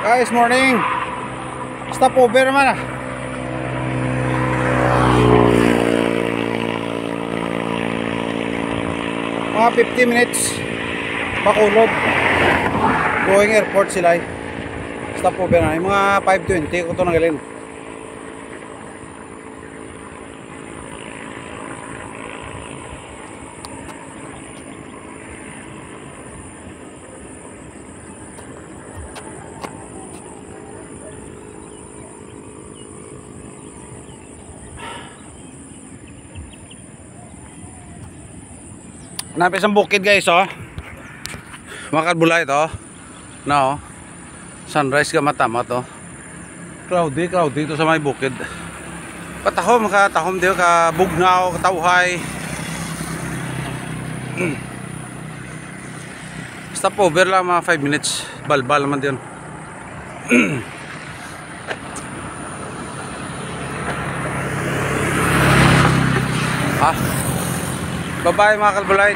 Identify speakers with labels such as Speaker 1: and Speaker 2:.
Speaker 1: Guys, morning. Stop over naman ah. Mga 50 minutes Bacolod going airport sila eh. Stop over na. Mga 5:20 ko ito nanggalin. Napis ang bukid guys oh. Makadbulay ito na oh. Sunrise ka matama to. Cloudy ito sa may bukid. Patahom diyo ka bugnaw, katawhay. Stop over lang mga 5 minutes. Balbal naman diyon. Bye bye mga kalbulay.